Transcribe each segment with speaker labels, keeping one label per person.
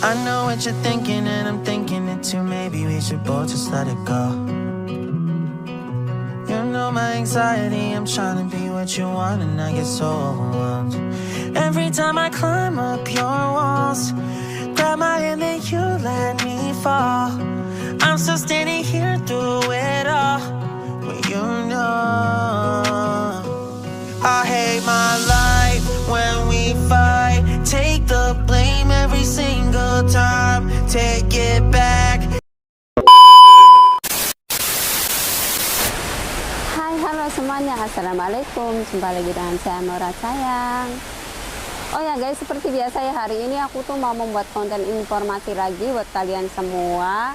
Speaker 1: I know what you're thinking and I'm thinking it too. Maybe we should both just let it go. You know my anxiety, I'm trying to be what you want and I get so overwhelmed. Every time I climb up your walls, grab my hand and you let me fall. I'm still standing here through it all, but you know I hate my life when we fight. Take the blame every single time. Take it back.
Speaker 2: Hai, halo semuanya, assalamualaikum. Jumpa lagi dengan saya Nora sayang. Oh ya guys, seperti biasa ya, hari ini aku tuh mau membuat konten informasi lagi buat kalian semua.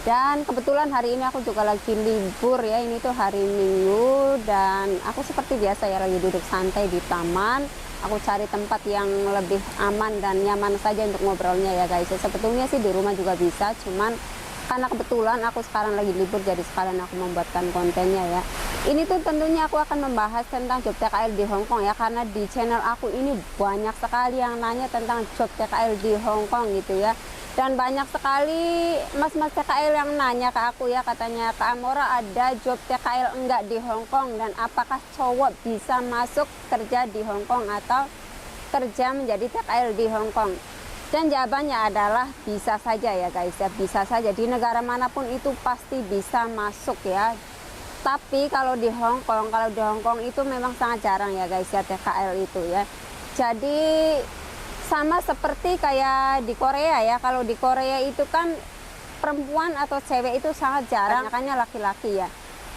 Speaker 2: Dan kebetulan hari ini aku juga lagi libur ya, ini tuh hari Minggu. Dan aku seperti biasa ya lagi duduk santai di taman. Aku cari tempat yang lebih aman dan nyaman saja untuk ngobrolnya ya guys. Sebetulnya sih di rumah juga bisa, cuman karena kebetulan aku sekarang lagi libur, jadi sekalian aku membuatkan kontennya ya. Ini tuh tentunya aku akan membahas tentang job TKL di Hong Kong ya, karena di channel aku ini banyak sekali yang nanya tentang job TKL di Hong Kong gitu ya. Dan banyak sekali mas-mas TKL yang nanya ke aku ya, katanya, Kak Amora ada job TKL enggak di Hong Kong, dan apakah cowok bisa masuk kerja di Hong Kong atau kerja menjadi TKL di Hong Kong? Dan jawabannya adalah bisa saja ya guys ya, bisa saja di negara manapun itu pasti bisa masuk ya. Tapi kalau di Hong Kong itu memang sangat jarang ya guys ya TKL itu ya. Jadi sama seperti kayak di Korea ya, kalau di Korea itu kan perempuan atau cewek itu sangat jarang, makanya laki-laki ya.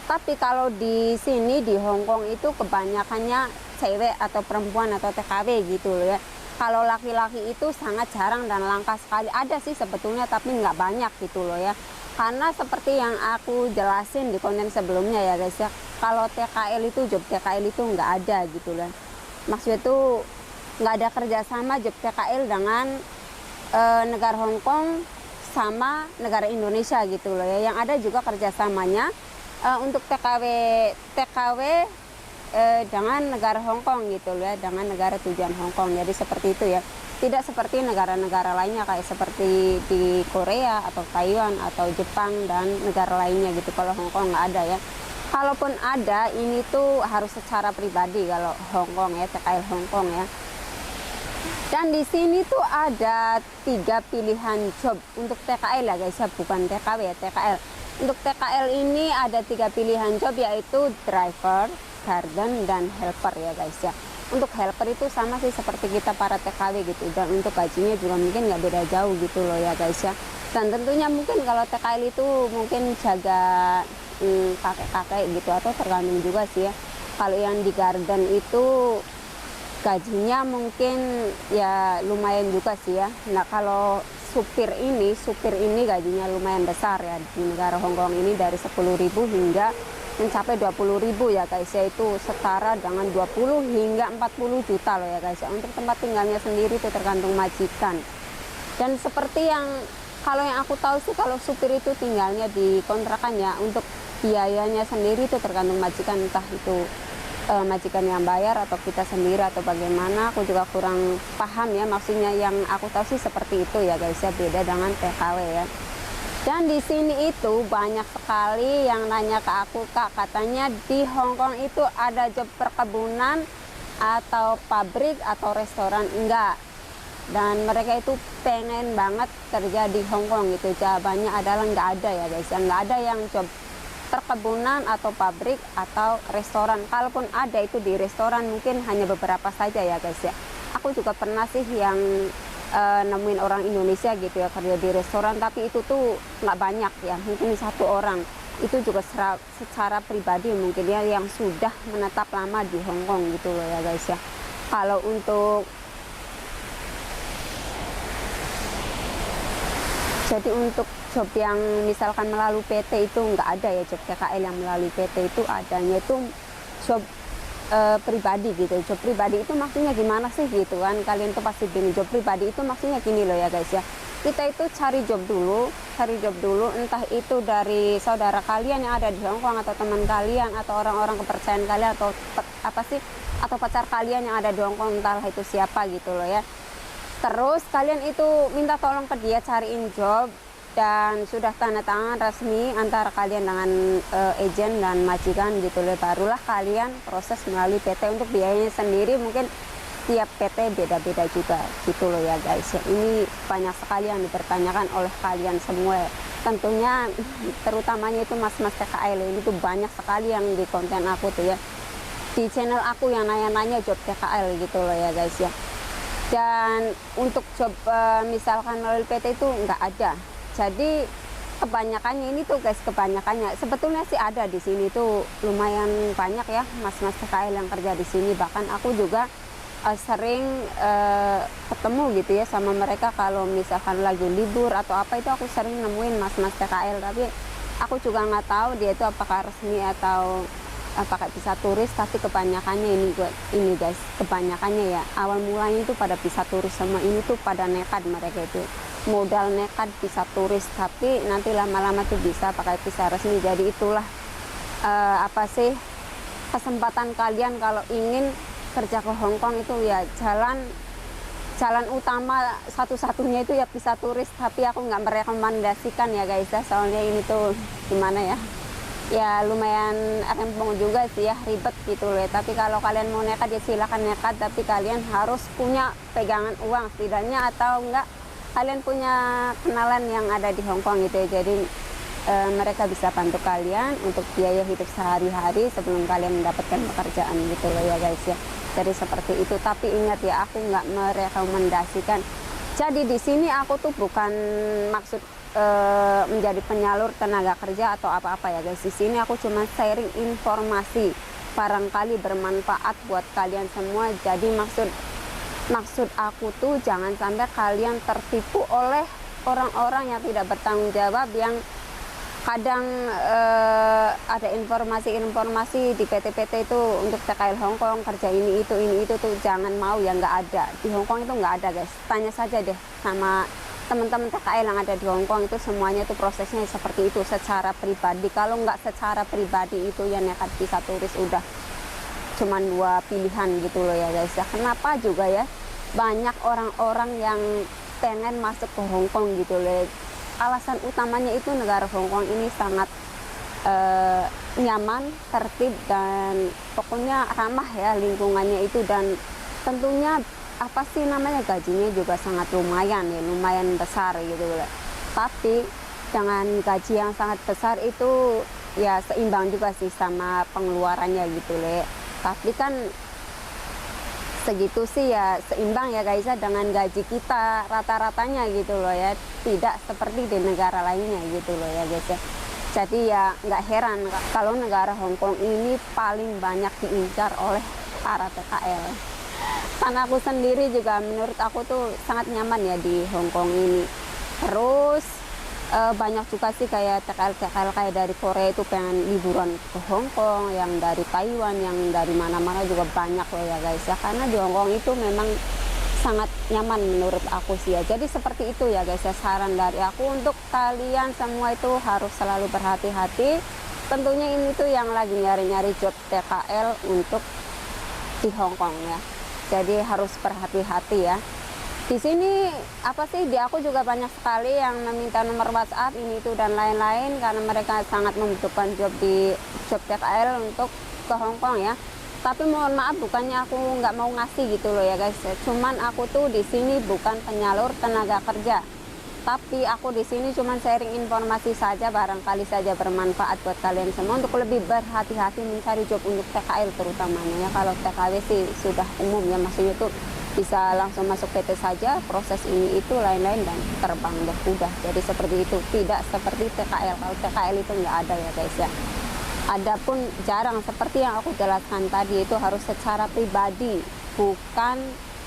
Speaker 2: Tapi kalau di sini di Hong Kong itu kebanyakannya cewek atau perempuan atau TKW gitu loh ya. Kalau laki-laki itu sangat jarang dan langka sekali. Ada sih sebetulnya, tapi nggak banyak gitu loh ya. Karena seperti yang aku jelasin di konten sebelumnya ya guys ya, kalau TKL itu, job TKL itu nggak ada gitu loh. Maksudnya itu nggak ada kerjasama job TKL dengan negara Hong Kong sama negara Indonesia gitu loh ya. Yang ada juga kerjasamanya untuk TKW dengan negara Hong Kong gitu ya, dengan negara tujuan Hong Kong. Jadi seperti itu ya, tidak seperti negara-negara lainnya kayak seperti di Korea atau Taiwan atau Jepang dan negara lainnya gitu. Kalau Hong Kong nggak ada ya, kalaupun ada ini tuh harus secara pribadi kalau Hong Kong ya, TKL Hong Kong ya. Dan di sini tuh ada 3 pilihan job untuk TKL ya guys ya, bukan TKW ya, TKL. Untuk TKL ini ada 3 pilihan job, yaitu driver, garden, dan helper ya guys ya. Untuk helper itu sama sih seperti kita para TKW gitu, dan untuk gajinya juga mungkin nggak beda jauh gitu loh ya guys ya. Dan tentunya mungkin kalau TKL itu mungkin jaga kakek-kakek gitu, atau tergantung juga sih ya. Kalau yang di garden itu gajinya mungkin ya lumayan juga sih ya. Nah kalau supir ini gajinya lumayan besar ya di negara Hong Kong ini, dari 10.000 hingga mencapai 20.000 ya guys ya. Itu setara dengan 20 hingga 40 juta loh ya guys ya. Untuk tempat tinggalnya sendiri itu tergantung majikan. Dan seperti yang kalau yang aku tahu sih, kalau supir itu tinggalnya di kontrakan ya, untuk biayanya sendiri itu tergantung majikan, entah itu majikan yang bayar atau kita sendiri atau bagaimana, aku juga kurang paham ya. Maksudnya yang aku tahu sih seperti itu ya guys ya, beda dengan TKW ya. Dan di sini itu banyak sekali yang nanya ke aku, Kak, katanya di Hong Kong itu ada job perkebunan atau pabrik atau restoran. Enggak. Dan mereka itu pengen banget kerja di Hong Kong gitu. Jawabannya adalah nggak ada ya guys ya, nggak ada yang job perkebunan atau pabrik atau restoran. Kalaupun ada itu di restoran mungkin hanya beberapa saja ya guys ya. Aku juga pernah sih yang nemuin orang Indonesia gitu ya kerja di restoran, tapi itu tuh nggak banyak ya, mungkin 1 orang. Itu juga secara pribadi mungkin ya, yang sudah menetap lama di Hong Kong gitu loh ya guys ya. Kalau untuk jadi untuk job yang misalkan melalui PT itu nggak ada ya, job TKL yang melalui PT itu adanya itu job pribadi gitu. Job pribadi itu maksudnya gimana sih gitu kan, kalian tuh pasti bingung. Job pribadi itu maksudnya gini loh ya guys ya, kita itu cari job dulu, entah itu dari saudara kalian yang ada di Hong Kong, atau teman kalian, atau orang-orang kepercayaan kalian, atau apa sih, atau pacar kalian yang ada di Hong Kong, entahlah itu siapa gitu loh ya. Terus kalian itu minta tolong ke dia cariin job dan sudah tanda tangan resmi antara kalian dengan agen dan majikan gitu loh. Barulah kalian proses melalui PT. Untuk biayanya sendiri mungkin tiap PT beda-beda juga gitu loh ya guys ya. Ini banyak sekali yang dipertanyakan oleh kalian semua. Tentunya terutamanya itu mas-mas TKL ini tuh banyak sekali yang di konten aku tuh ya. Di channel aku yang nanya-nanya job TKL gitu loh ya guys ya. Dan untuk job misalkan melalui PT itu nggak ada. Jadi kebanyakannya ini tuh guys, kebanyakannya sebetulnya sih ada di sini tuh lumayan banyak ya mas-mas TKL yang kerja di sini. Bahkan aku juga sering ketemu gitu ya sama mereka kalau misalkan lagi libur atau apa, itu aku sering nemuin mas-mas TKL. Tapi aku juga nggak tahu dia itu apakah resmi atau apakah bisa turis. Tapi kebanyakannya ini guys, kebanyakannya ya awal mulanya itu pada bisa turis, sama ini tuh pada nekat. Mereka itu modal nekat bisa turis, tapi nanti lama-lama tuh bisa pakai visa resmi. Jadi itulah apa sih kesempatan kalian kalau ingin kerja ke Hong Kong itu ya, jalan utama satu-satunya itu ya visa turis. Tapi aku nggak merekomendasikan ya guys ya, soalnya ini tuh gimana ya, ya lumayan rempong juga sih ya, ribet gitu loh. Tapi kalau kalian mau nekat ya silahkan nekat, tapi kalian harus punya pegangan uang setidaknya, atau enggak kalian punya kenalan yang ada di Hong Kong gitu ya. Jadi mereka bisa bantu kalian untuk biaya hidup sehari-hari sebelum kalian mendapatkan pekerjaan gitu loh ya guys ya. Jadi seperti itu. Tapi ingat ya, aku nggak merekomendasikan. Jadi di sini aku tuh bukan maksud menjadi penyalur tenaga kerja atau apa-apa ya guys. Di sini aku cuma sharing informasi, barangkali bermanfaat buat kalian semua. Jadi maksud aku tuh jangan sampai kalian tertipu oleh orang-orang yang tidak bertanggung jawab, yang kadang ada informasi di PT-PT itu untuk TKL Hong Kong kerja ini itu tuh jangan mau ya, nggak ada di Hong Kong itu, nggak ada guys. Tanya saja deh sama teman-teman TKL yang ada di Hong Kong, itu semuanya itu prosesnya seperti itu secara pribadi. Kalau nggak secara pribadi itu ya nekat bisa turis, udah cuman dua pilihan gitu loh ya guys ya. Kenapa juga ya banyak orang-orang yang pengen masuk ke Hong Kong gitu loh. Alasan utamanya itu negara Hong Kong ini sangat nyaman, tertib, dan pokoknya ramah ya lingkungannya itu. Dan tentunya apa sih namanya, gajinya juga sangat lumayan ya, lumayan besar gitu loh. Tapi dengan gaji yang sangat besar itu ya seimbang juga sih sama pengeluarannya gitu loh. Tapi kan segitu sih ya seimbang ya guys ya dengan gaji kita rata-ratanya gitu loh ya, tidak seperti di negara lainnya gitu loh ya guys ya. Jadi ya nggak heran kalau negara Hong Kong ini paling banyak diincar oleh para TKL. Karena aku sendiri juga menurut aku tuh sangat nyaman ya di Hong Kong ini. Terus banyak juga sih kayak TKL kayak dari Korea itu pengen liburan ke Hong Kong, yang dari Taiwan, yang dari mana-mana juga banyak loh ya guys ya. Karena di Hong Kong itu memang sangat nyaman menurut aku sih ya. Jadi seperti itu ya guys ya, saran dari aku untuk kalian semua itu harus selalu berhati-hati. Tentunya ini tuh yang lagi nyari-nyari job TKL untuk di Hong Kong ya. Jadi harus berhati-hati ya. Di sini apa sih, di aku juga banyak sekali yang meminta nomor WhatsApp ini itu dan lain-lain, karena mereka sangat membutuhkan job TKL untuk ke Hong Kong ya. Tapi mohon maaf, bukannya aku nggak mau ngasih gitu loh ya guys. Cuman aku tuh di sini bukan penyalur tenaga kerja, tapi aku di sini cuman sharing informasi saja, barangkali saja bermanfaat buat kalian semua untuk lebih berhati-hati mencari job untuk TKL terutamanya ya. Kalau TKW sih sudah umum ya, maksudnya tuh bisa langsung masuk PT saja, proses ini itu lain-lain dan terbang deh udah. Jadi seperti itu, tidak seperti TKL. Kalau TKL itu nggak ada ya guys ya. Adapun jarang seperti yang aku jelaskan tadi, itu harus secara pribadi, bukan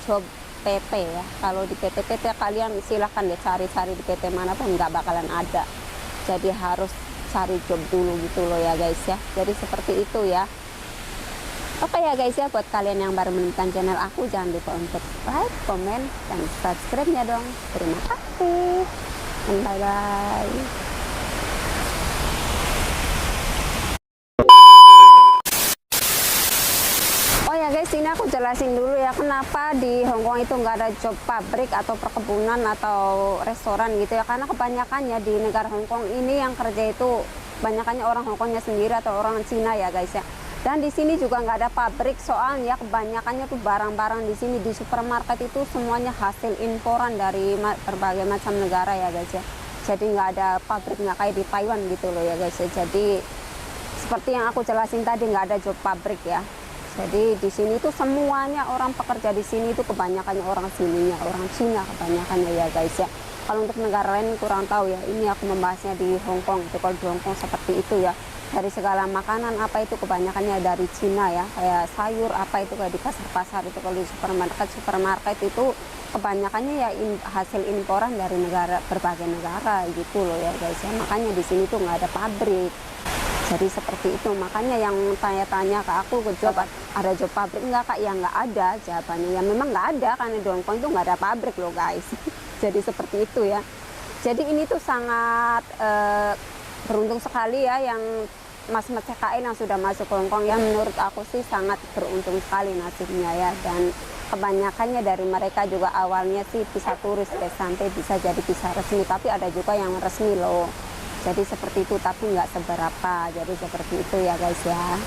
Speaker 2: job PT ya. Kalau di PT kalian silahkan deh cari-cari di PT manapun, nggak bakalan ada. Jadi harus cari job dulu gitu loh ya guys ya. Jadi seperti itu ya. Oke ya guys ya, buat kalian yang baru menemukan channel aku, jangan lupa untuk like, komen, dan subscribe-nya dong. Terima kasih. Bye-bye. Oh ya guys, ini aku jelasin dulu ya kenapa di Hong Kong itu nggak ada job pabrik atau perkebunan atau restoran gitu ya. Karena kebanyakannya di negara Hong Kong ini yang kerja itu kebanyakannya orang Hong Kongnya sendiri atau orang Cina ya guys ya. Dan di sini juga nggak ada pabrik, soalnya kebanyakannya tuh barang-barang di sini di supermarket itu semuanya hasil imporan dari berbagai macam negara ya guys ya. Jadi nggak ada pabrik, nggak kayak di Taiwan gitu loh ya guys ya. Jadi seperti yang aku jelasin tadi, nggak ada job pabrik ya. Jadi di sini tuh semuanya orang pekerja di sini itu kebanyakannya orang sininya, orang Cina kebanyakannya ya guys ya. Kalau untuk negara lain kurang tahu ya. Ini aku membahasnya di Hong Kong. Itu kalau di Hong Kong seperti itu ya. Dari segala makanan apa itu kebanyakannya dari Cina ya. Kayak sayur apa itu kayak di pasar-pasar itu, kalau di supermarket itu kebanyakannya ya hasil imporan dari negara, berbagai negara gitu loh ya guys ya. Makanya di sini tuh nggak ada pabrik. Jadi seperti itu, makanya yang tanya-tanya ke aku ke job, ada job pabrik nggak kak? Ya nggak ada jawabannya, ya memang nggak ada karena di Hong Kong itu nggak ada pabrik loh guys. Jadi seperti itu ya. Jadi ini tuh sangat beruntung sekali ya yang mas-mas CKN yang sudah masuk ke Hong Kong ya. Menurut aku sih sangat beruntung sekali nasibnya ya. Dan kebanyakannya dari mereka juga awalnya sih visa turis ya, sampai bisa jadi visa resmi, tapi ada juga yang resmi loh. Jadi seperti itu, tapi nggak seberapa. Jadi seperti itu ya guys ya.